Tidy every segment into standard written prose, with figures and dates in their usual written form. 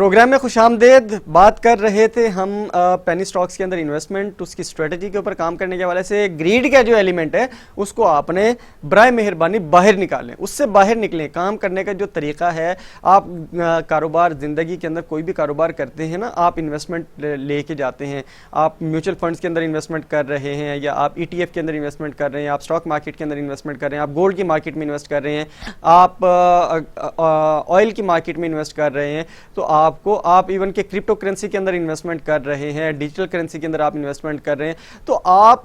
Programme में खुशामदेद। बात कर रहे थे हम पेनी स्टॉक्स के अंदर इन्वेस्टमेंट, उसकी स्ट्रेटजी के ऊपर काम करने के हवाले से। ग्रीड का जो एलिमेंट है उसको आपने बराए मेहरबानी बाहर निकालें, उससे बाहर निकलें। काम करने का जो तरीका है, आप कारोबार ज़िंदगी के अंदर कोई भी कारोबार करते हैं ना, आप इन्वेस्टमेंट लेके जाते हैं, आप म्यूचुअल फंड्स के अंदर इन्वेस्टमेंट कर रहे हैं, या आप ETF के अंदर इन्वेस्टमेंट कर रहे हैं, आप स्टॉक मार्केट के अंदर इन्वेस्टमेंट कर रहे हैं, आप गोल्ड की मार्केट में इन्वेस्ट कर रहे हैं, आप ऑयल की मार्केट में इन्वेस्ट कर रहे हैं, तो आप इवन के क्रिप्टो करेंसी के अंदर इन्वेस्टमेंट कर रहे हैं, डिजिटल करेंसी के अंदर आप इन्वेस्टमेंट कर रहे हैं, तो आप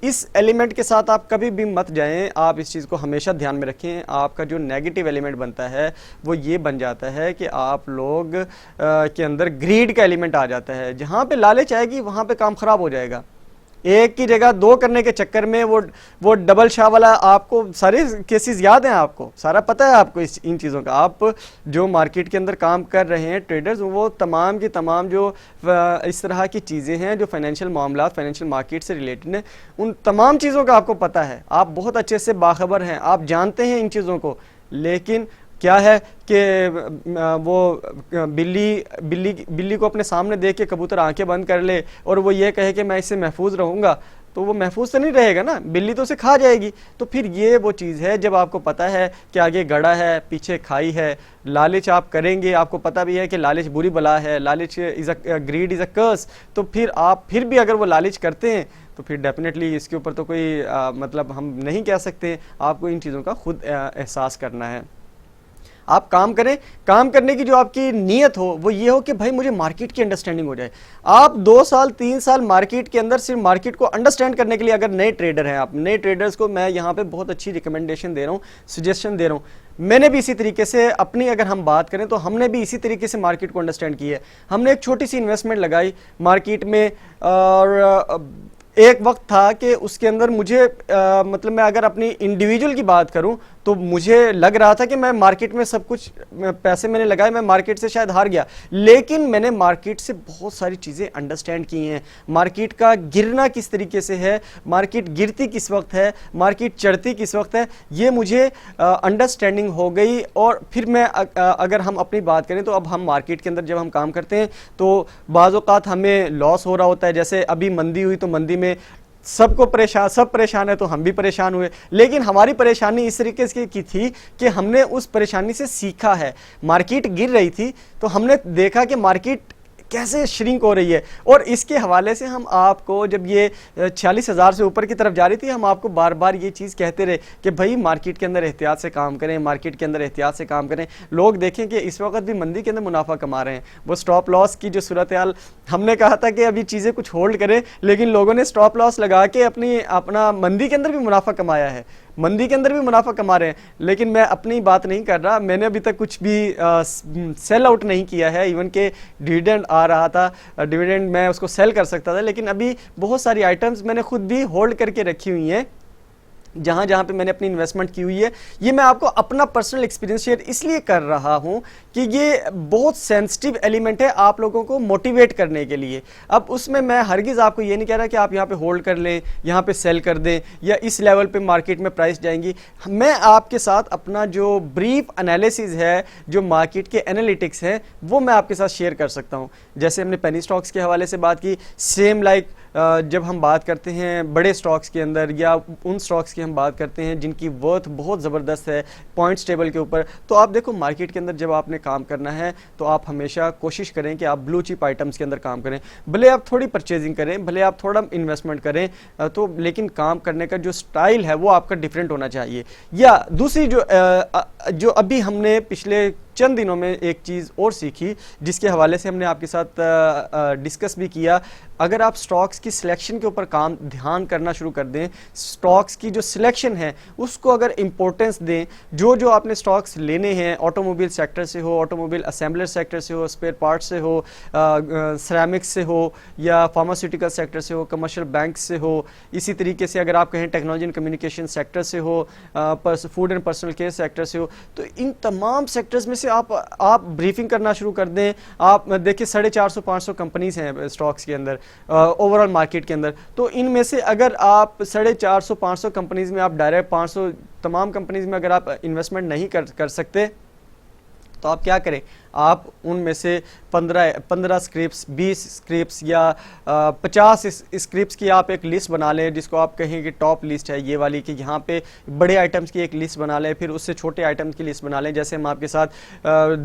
इस एलिमेंट के साथ आप कभी भी मत जाएं। आप इस चीज़ को हमेशा ध्यान में रखें। आपका जो नेगेटिव एलिमेंट बनता है वो ये बन जाता है कि आप लोग के अंदर ग्रीड का एलिमेंट आ जाता है। जहाँ पे लालच आएगी वहाँ पे काम खराब हो जाएगा। एक की जगह दो करने के चक्कर में वो डबल शाह वाला, आपको सारे केसेस याद हैं, आपको सारा पता है आपको इन चीज़ों का। आप जो मार्केट के अंदर काम कर रहे हैं ट्रेडर्स, वो तमाम की तमाम जो इस तरह की चीज़ें हैं जो फाइनेंशियल मामला, फाइनेंशियल मार्केट से रिलेटेड हैं, उन तमाम चीज़ों का आपको पता है। आप बहुत अच्छे से बाखबर हैं, आप जानते हैं इन चीज़ों को। लेकिन क्या है कि वो बिल्ली को अपने सामने देख के कबूतर आंखें बंद कर ले और वो ये कहे कि मैं इससे महफूज रहूँगा, तो वो महफूज तो नहीं रहेगा ना, बिल्ली तो उसे खा जाएगी। तो फिर ये वो चीज़ है, जब आपको पता है कि आगे गड़ा है, पीछे खाई है, लालच आप करेंगे, आपको पता भी है कि लालच बुरी बला है, लालच ग्रीड इज़ अ कर्स, तो फिर आप फिर भी अगर वो लालच करते हैं तो फिर डेफिनेटली इसके ऊपर तो कोई मतलब हम नहीं कह सकते। आपको इन चीज़ों का खुद एहसास करना है। आप काम करें, काम करने की जो आपकी नीयत हो वो ये हो कि भाई मुझे मार्केट की अंडरस्टैंडिंग हो जाए। आप 2 साल 3 साल मार्केट के अंदर सिर्फ मार्केट को अंडरस्टैंड करने के लिए, अगर नए ट्रेडर हैं आप, नए ट्रेडर्स को मैं यहाँ पे बहुत अच्छी रिकमेंडेशन दे रहा हूँ, सजेशन दे रहा हूँ। मैंने भी इसी तरीके से अपनी अगर हम बात करें तो हमने भी इसी तरीके से मार्केट को अंडरस्टैंड की है। हमने एक छोटी सी इन्वेस्टमेंट लगाई मार्केट में, और एक वक्त था कि उसके अंदर मुझे मतलब मैं अगर अपनी इंडिविजुअल की बात करूं तो मुझे लग रहा था कि मैं मार्केट में सब कुछ पैसे मैंने लगाए, मैं मार्केट से शायद हार गया। लेकिन मैंने मार्केट से बहुत सारी चीज़ें अंडरस्टैंड की हैं। मार्केट का गिरना किस तरीके से है, मार्केट गिरती किस वक्त है, मार्केट चढ़ती किस वक्त है, ये मुझे अंडरस्टैंडिंग हो गई। और फिर मैं अगर हम अपनी बात करें तो अब हम मार्केट के अंदर जब हम काम करते हैं तो बाज़ औक़ात हमें लॉस हो रहा होता है। जैसे अभी मंदी हुई तो मंदी में सब परेशान है, तो हम भी परेशान हुए। लेकिन हमारी परेशानी इस तरीके से की थी कि हमने उस परेशानी से सीखा है। मार्केट गिर रही थी तो हमने देखा कि मार्केट कैसे श्रिंक हो रही है, और इसके हवाले से हम आपको, जब ये 46,000 से ऊपर की तरफ जा रही थी, हम आपको बार बार ये चीज़ कहते रहे कि भाई मार्केट के अंदर एहतियात से काम करें, मार्केट के अंदर एहतियात से काम करें। लोग देखें कि इस वक्त भी मंदी के अंदर मुनाफा कमा रहे हैं। वो स्टॉप लॉस की जो सूरत हाल, हमने कहा था कि अभी चीज़ें कुछ होल्ड करें, लेकिन लोगों ने स्टॉप लॉस लगा के अपना मंदी के अंदर भी मुनाफा कमाया है, मंदी के अंदर भी मुनाफा कमा रहे हैं। लेकिन मैं अपनी बात नहीं कर रहा, मैंने अभी तक कुछ भी सेल आउट नहीं किया है। इवन के डिविडेंड आ रहा था, डिविडेंड मैं उसको सेल कर सकता था, लेकिन अभी बहुत सारी आइटम्स मैंने खुद भी होल्ड करके रखी हुई हैं जहाँ जहाँ पे मैंने अपनी इन्वेस्टमेंट की हुई है। ये मैं आपको अपना पर्सनल एक्सपीरियंस शेयर इसलिए कर रहा हूँ कि ये बहुत सेंसिटिव एलिमेंट है आप लोगों को मोटिवेट करने के लिए। अब उसमें मैं हरगिज़ आपको ये नहीं कह रहा कि आप यहाँ पे होल्ड कर लें, यहाँ पे सेल कर दें, या इस लेवल पे मार्केट में प्राइस जाएंगी। मैं आपके साथ अपना जो ब्रीफ एनालिसिस है, जो मार्केट के एनालिटिक्स हैं, वो मैं आपके साथ शेयर कर सकता हूँ। जैसे हमने पेनी स्टॉक्स के हवाले से बात की, सेम लाइक जब हम बात करते हैं बड़े स्टॉक्स के अंदर, या उन स्टॉक्स की हम बात करते हैं जिनकी वर्थ बहुत ज़बरदस्त है पॉइंट्स टेबल के ऊपर, तो आप देखो मार्केट के अंदर जब आपने काम करना है तो आप हमेशा कोशिश करें कि आप ब्लू चिप आइटम्स के अंदर काम करें। भले आप थोड़ी परचेजिंग करें, भले आप थोड़ा इन्वेस्टमेंट करें, तो लेकिन काम करने का जो स्टाइल है वो आपका डिफरेंट होना चाहिए। या दूसरी जो अभी हमने पिछले चंद दिनों में एक चीज़ और सीखी, जिसके हवाले से हमने आपके साथ डिस्कस भी किया। अगर आप स्टॉक्स की सिलेक्शन के ऊपर ध्यान करना शुरू कर दें, स्टॉक्स की जो सिलेक्शन है उसको अगर इम्पोर्टेंस दें, जो आपने स्टॉक्स लेने हैं, ऑटोमोबाइल सेक्टर से हो, ऑटोमोबाइल असेंबलर सेक्टर से हो, स्पेयर पार्ट्स से हो, सिरेमिक्स से हो, या फार्मास्यूटिकल सेक्टर से हो, कमर्शियल बैंक से हो, इसी तरीके से अगर आप कहें टेक्नोलॉजी एंड कम्युनिकेशन सेक्टर से हो, food and personal care sector से हो, तो इन तमाम सेक्टर्स में से आप ब्रीफिंग करना शुरू कर दें। आप देखिए 450-500 कंपनीज हैं स्टॉक्स के अंदर, ओवरऑल मार्केट के अंदर। तो इनमें से अगर आप 450-500 कंपनीज में आप डायरेक्ट 500 तमाम कंपनीज में अगर आप इन्वेस्टमेंट नहीं कर सकते, तो आप क्या करें, आप उनमें से 15 स्क्रिप्ट्स, 20 स्क्रिप्ट्स या 50 स्क्रिप्ट्स की आप एक लिस्ट बना लें, जिसको आप कहें कि टॉप लिस्ट है ये वाली, कि यहाँ पे बड़े आइटम्स की एक लिस्ट बना लें, फिर उससे छोटे आइटम्स की लिस्ट बना लें। जैसे हम आपके साथ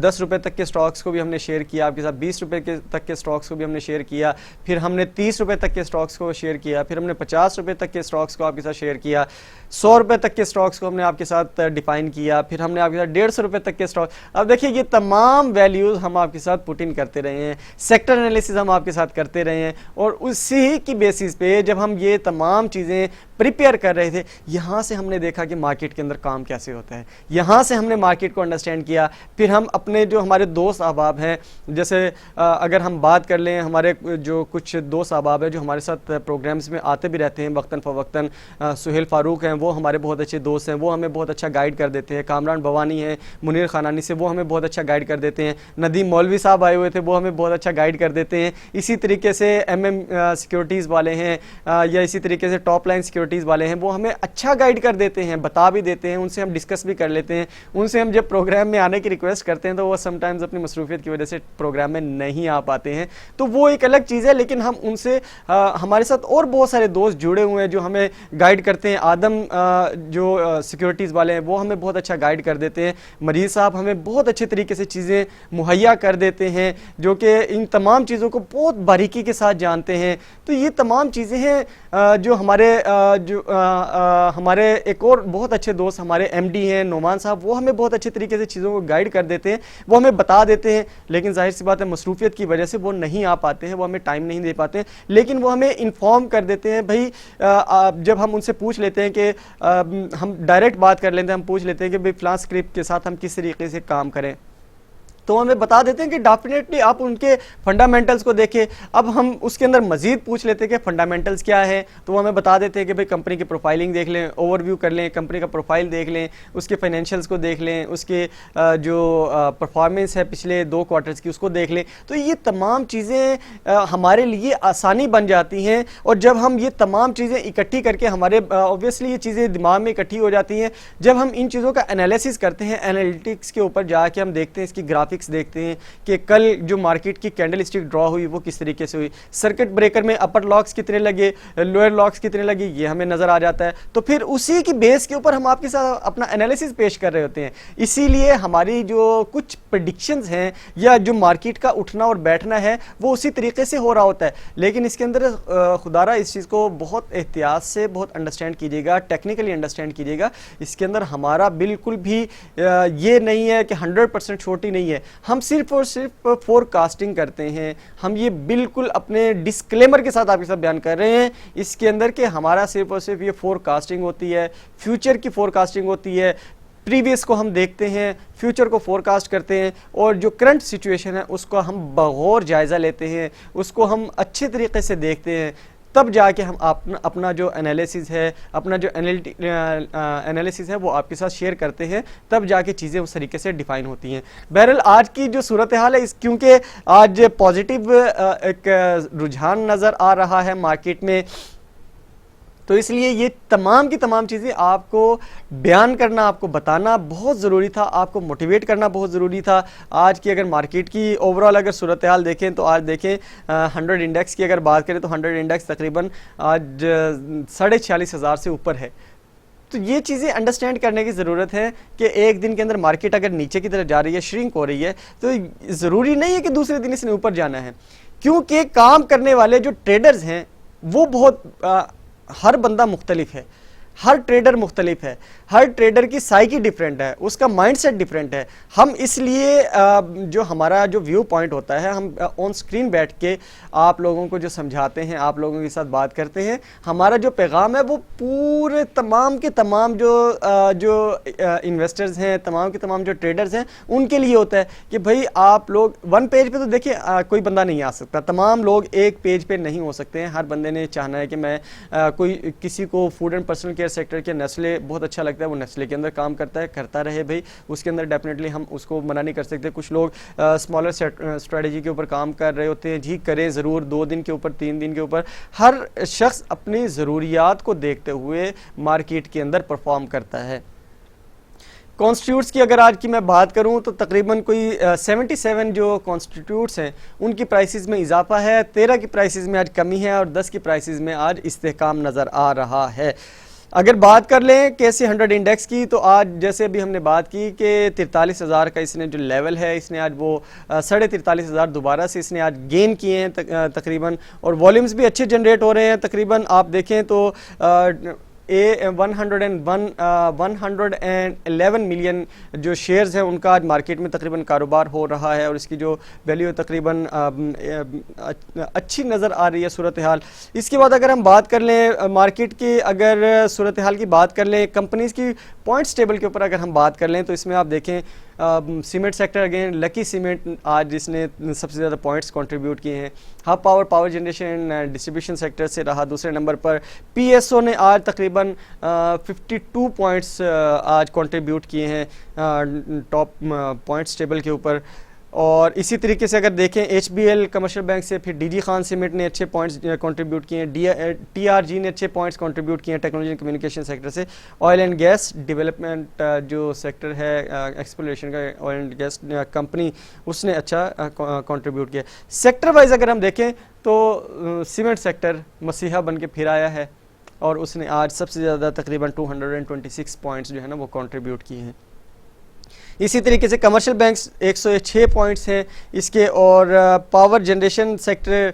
10 रुपये तक के स्टॉक्स को भी हमने शेयर किया, आपके साथ 20 रुपये तक के स्टॉक्स को भी हमने शेयर किया, फिर हमने 30 रुपये तक के स्टॉक्स को शेयर किया, फिर हमने 50 रुपये तक के स्टॉक्स को आपके साथ शेयर किया, 100 रुपये तक के स्टॉक्स को हमने आपके साथ डिफाइन किया, फिर हमने आपके साथ 150 रुपये तक के स्टॉक। अब देखिए ये तमाम वैल्यूज़ हम आपके साथ पुट इन करते रहे हैं, सेक्टर एनालिसिस हम आपके साथ करते रहे हैं, और उसी की बेसिस पे जब हम ये तमाम चीज़ें प्रिपेयर कर रहे थे, यहाँ से हमने देखा कि मार्केट के अंदर काम कैसे होता है, यहाँ से हमने मार्केट को अंडरस्टैंड किया। फिर हम अपने जो हमारे दोस्त अहबाब हैं, जैसे अगर हम बात कर लें, हमारे जो कुछ दोस्त अहबाब हैं जो हमारे साथ प्रोग्राम्स में आते भी रहते हैं वक्तन फ़वक्तन, सुहेल फ़ारूक हैं, वो हमारे बहुत अच्छे दोस्त हैं, वो हमें बहुत अच्छा गाइड कर देते हैं। कामरान भवानी हैं मुनीर खानानी से, वो हमें बहुत अच्छा गाइड कर देते हैं। नदीम मौलवी साहब आए हुए थे, वो हमें बहुत अच्छा गाइड कर देते हैं। इसी तरीके से MM सिक्योरिटीज़ वाले हैं, या इसी तरीके से टॉप लाइन सिक्योरिटीज़ वाले हैं, वो हमें अच्छा गाइड कर देते हैं, बता भी देते हैं, उनसे हम डिस्कस भी कर लेते हैं। उनसे हम जब प्रोग्राम में आने की रिक्वेस्ट करते हैं तो वो समटाइम्स अपनी मसरूफियत की वजह से प्रोग्राम में नहीं आ पाते हैं, तो वो एक अलग चीज़ है। लेकिन हम उनसे हमारे साथ और बहुत सारे दोस्त जुड़े हुए हैं जो हमें गाइड करते हैं। आदम जो सिक्योरिटीज़ वाले हैं वो हमें बहुत अच्छा गाइड कर देते हैं। मरीज़ साहब हमें बहुत अच्छे तरीके से चीज़ें मुहैया कर देते हैं, जो कि इन तमाम चीज़ों को बहुत बारीकी के साथ जानते हैं। तो ये तमाम चीज़ें हैं जो हमारे एक और बहुत अच्छे दोस्त हमारे MD हैं नोमान साहब, वो हमें बहुत अच्छे तरीके से चीज़ों को गाइड कर देते हैं, वो हमें बता देते हैं। लेकिन जाहिर सी बात है मसरूफियत की वजह से वो नहीं आ पाते हैं, वो हमें टाइम नहीं दे पाते हैं, लेकिन वो हमें इन्फॉर्म कर देते हैं। भाई जब हम उनसे पूछ लेते हैं कि हम डायरेक्ट बात कर लेते हैं, हम पूछ लेते हैं कि भाई फ्लां स्क्रिप्ट के साथ हम किस तरीके से काम करें, तो हमें बता देते हैं कि डेफिनेटली आप उनके फंडामेंटल्स को देखें। अब हम उसके अंदर मजीद पूछ लेते हैं कि फंडामेंटल्स क्या है, तो वो हमें बता देते हैं कि भाई कंपनी की प्रोफाइलिंग देख लें, ओवरव्यू कर लें, कंपनी का प्रोफाइल देख लें, उसके फाइनेंशियल्स को देख लें, उसके जो परफॉर्मेंस है पिछले 2 क्वार्टर्स की उसको देख लें। तो ये तमाम चीज़ें हमारे लिए आसानी बन जाती हैं, और जब हम ये तमाम चीज़ें इकट्ठी करके हमारे ऑब्वियसली ये चीज़ें दिमाग में इकट्ठी हो जाती हैं। जब हम इन चीज़ों का एनालिसिस करते हैं, एनालिटिक्स के ऊपर जाके हम देखते हैं, इसकी ग्राफिक्स देखते हैं कि कल जो मार्केट की कैंडल स्टिक ड्रॉ हुई वो किस तरीके से हुई, सर्किट ब्रेकर में अपर लॉक्स कितने लगे, लोअर लॉक्स कितने लगे, ये हमें नजर आ जाता है। तो फिर उसी की बेस के ऊपर हम आपके साथ अपना एनालिसिस पेश कर रहे होते हैं। इसीलिए हमारी जो कुछ प्रेडिक्शंस हैं या जो मार्केट का उठना और बैठना है वो उसी तरीके से हो रहा होता है। लेकिन इसके अंदर खुदारा इस चीज़ को बहुत एहतियात से बहुत अंडरस्टैंड कीजिएगा, टेक्निकली अंडरस्टैंड कीजिएगा। इसके अंदर हमारा बिल्कुल भी ये नहीं है कि 100% छोटी नहीं है, हम सिर्फ और सिर्फ फोरकास्टिंग करते हैं। हम ये बिल्कुल अपने डिस्क्लेमर के साथ आपके साथ बयान कर रहे हैं इसके अंदर कि हमारा सिर्फ और सिर्फ ये फोरकास्टिंग होती है, फ्यूचर की फोरकास्टिंग होती है। प्रीवियस को हम देखते हैं, फ्यूचर को फोरकास्ट करते हैं, और जो करंट सिचुएशन है उसको हम बगौर जायज़ा लेते हैं, उसको हम अच्छे तरीके से देखते हैं। तब जाके हम अपना जो एनालिसिस है, अपना जो एनालिसिस है वो आपके साथ शेयर करते हैं, तब जाके चीज़ें उस तरीके से डिफाइन होती हैं। बहरहाल आज की जो सूरत हाल है, क्योंकि आज पॉजिटिव एक रुझान नज़र आ रहा है मार्केट में, तो इसलिए ये तमाम की तमाम चीज़ें आपको बयान करना, आपको बताना बहुत ज़रूरी था, आपको मोटिवेट करना बहुत ज़रूरी था। आज की अगर मार्केट की ओवरऑल अगर सूरत हाल देखें तो आज देखें 100 इंडेक्स की अगर बात करें तो 100 इंडेक्स तकरीबन आज 46,500 से ऊपर है। तो ये चीज़ें अंडरस्टैंड करने की ज़रूरत है कि एक दिन के अंदर मार्केट अगर नीचे की तरफ जा रही है, श्रिंक हो रही है, तो ज़रूरी नहीं है कि दूसरे दिन इसने ऊपर जाना है, क्योंकि काम करने वाले जो ट्रेडर्स हैं वो बहुत हर बंदा मुख्तलिफ है, हर ट्रेडर मुख्तलिफ है, हर ट्रेडर की साइकी डिफरेंट है, उसका माइंडसेट डिफरेंट है। हम इसलिए जो हमारा जो व्यू पॉइंट होता है, हम ऑन स्क्रीन बैठ के आप लोगों को जो समझाते हैं, आप लोगों के साथ बात करते हैं, हमारा जो पैगाम है वो पूरे तमाम के तमाम जो इन्वेस्टर्स हैं, तमाम के तमाम जो ट्रेडर्स हैं, उनके लिए होता है कि भाई आप लोग वन पेज पे तो देखिए कोई बंदा नहीं आ सकता, तमाम लोग एक पेज पे नहीं हो सकते हैं। हर बंदे ने चाहना है कि मैं कोई किसी को food and personal care sector के नेस्ले बहुत अच्छा लगता है, वो नेस्ले के अंदर काम करता है, करता रहे भाई, उसके अंदर डेफिनेटली हम उसको मना नहीं कर सकते। कुछ लोग स्मॉलर स्ट्रेटजी के ऊपर काम कर रहे होते हैं, जी करें ज़रूर, 2 दिन के ऊपर, 3 दिन के ऊपर। हर शख्स अपनी ज़रूरियात को देखते हुए मार्केट के अंदर परफॉर्म करता है। कॉन्स्टिट्यूट्स की अगर आज की मैं बात करूं तो तकरीबन कोई 77 जो कॉन्स्टिट्यूट्स हैं उनकी प्राइसेस में इजाफा है, 13 की प्राइसेस में आज कमी है और 10 की प्राइसेस में आज इस्तेहकाम नज़र आ रहा है। अगर बात कर लें KSE 100 इंडेक्स की तो आज जैसे अभी हमने बात की कि 43,000 का इसने जो लेवल है, इसने आज वो 43,500 दोबारा से इसने आज गेन किए हैं तकरीबन, और वॉल्यूम्स भी अच्छे जनरेट हो रहे हैं। तकरीबन आप देखें तो 111 मिलियन जो शेयर्स हैं उनका आज मार्केट में तकरीबन कारोबार हो रहा है और इसकी जो वैल्यू तकरीबन अच्छी नज़र आ रही है सूरत हाल। इसके बाद अगर हम बात कर लें मार्केट की, अगर सूरत हाल की बात कर लें कंपनीज़ की पॉइंट्स टेबल के ऊपर अगर हम बात कर लें तो इसमें आप देखें cement sector again lucky cement आज जिसने सबसे ज़्यादा पॉइंट्स कंट्रीब्यूट किए हैं। Hub power generation distribution sector से रहा दूसरे नंबर पर। PSO ने आज तकरीबन 52 पॉइंट्स आज कंट्रीब्यूट किए हैं टॉप पॉइंट्स टेबल के ऊपर। और इसी तरीके से अगर देखें HBL कमर्शियल बैंक से, फिर DG खान सीमेंट ने अच्छे पॉइंट्स कंट्रीब्यूट किए हैं, TRG ने अच्छे पॉइंट्स कंट्रीब्यूट किए हैं टेक्नोलॉजी एंड कम्युनिकेशन सेक्टर से। ऑयल एंड गैस डेवलपमेंट जो सेक्टर है एक्सप्लोरेशन का, ऑयल एंड गैस कंपनी, उसने अच्छा कंट्रीब्यूट किया। सेक्टर वाइज अगर हम देखें तो सीमेंट सेक्टर मसीहा बन के फिर आया है और उसने आज सबसे ज़्यादा तकरीबन 226 पॉइंट्स जो है ना वो कंट्रीब्यूट किए हैं। इसी तरीके से कमर्शियल बैंक्स 106 पॉइंट्स हैं इसके, और पावर जनरेशन सेक्टर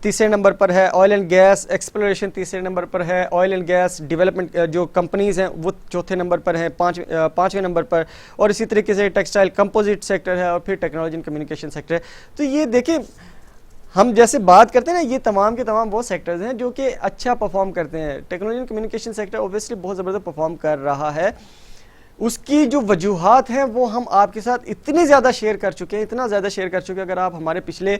तीसरे नंबर पर है। ऑयल एंड गैस एक्सप्लोरेशन तीसरे नंबर पर है। ऑयल एंड गैस डेवलपमेंट जो कंपनीज़ हैं वो चौथे नंबर पर हैं, पाँचवें नंबर पर। और इसी तरीके से टेक्सटाइल कंपोजिट सेक्टर है और फिर टेक्नोलॉजी एंड कम्युनिकेशन सेक्टर है। तो ये देखें हम जैसे बात करते हैं ना, ये तमाम के तमाम वो सेक्टर्स हैं जो कि अच्छा परफॉर्म करते हैं। Technology and communication sector obviously बहुत ज़बरदस्त परफॉर्म कर रहा है। उसकी जो वजूहात हैं वो हम आपके साथ इतनी ज़्यादा शेयर कर चुके हैं, इतना ज़्यादा शेयर कर चुके हैं। अगर आप हमारे पिछले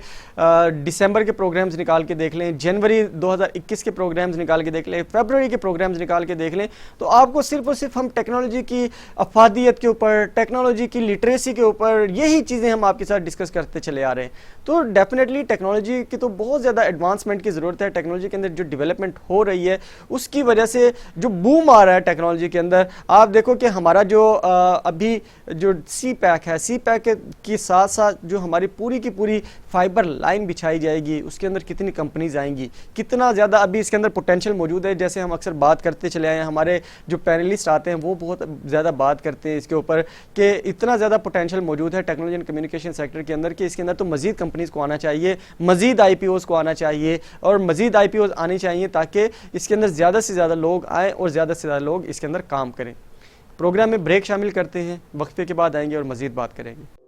दिसंबर के प्रोग्राम्स निकाल के देख लें, जनवरी 2021 के प्रोग्राम्स निकाल के देख लें, फरवरी के प्रोग्राम्स निकाल के देख लें, तो आपको सिर्फ और सिर्फ हम टेक्नोलॉजी की अफादियत के ऊपर, टेक्नोलॉजी की लिटरेसी के ऊपर, यही चीज़ें हम आपके साथ डिस्कस करते चले आ रहे हैं। तो डेफिनेटली टेक्नोलॉजी की तो बहुत ज़्यादा एडवांसमेंट की ज़रूरत है। टेक्नोलॉजी के अंदर जो डेवलपमेंट हो रही है उसकी वजह से जो बूम आ रहा है टेक्नोलॉजी के अंदर, आप देखो कि हमारा जो अभी जो CPEC है, CPEC के साथ साथ जो हमारी पूरी की पूरी फाइबर लाइन बिछाई जाएगी, उसके अंदर कितनी कंपनीज आएंगी, कितना ज़्यादा अभी इसके अंदर पोटेंशियल मौजूद है। जैसे हम अक्सर बात करते चले आए हैं, हमारे जो पैनलिस्ट आते हैं वो बहुत ज़्यादा बात करते हैं इसके ऊपर कि इतना ज़्यादा पोटेंशियल मौजूद है टेक्नोलॉजी एंड कम्युनिकेशन सेक्टर के अंदर कि इसके अंदर तो मज़ीद कंपनीज़ को आना चाहिए, मज़ीद IPOs को आना चाहिए और मज़ीद IPOs आनी चाहिए ताकि इसके अंदर ज़्यादा से ज़्यादा लोग आएँ और ज़्यादा से ज़्यादा लोग इसके अंदर काम करें। प्रोग्राम में ब्रेक शामिल करते हैं, वक्फे के बाद आएंगे और मज़ीद बात करेंगे।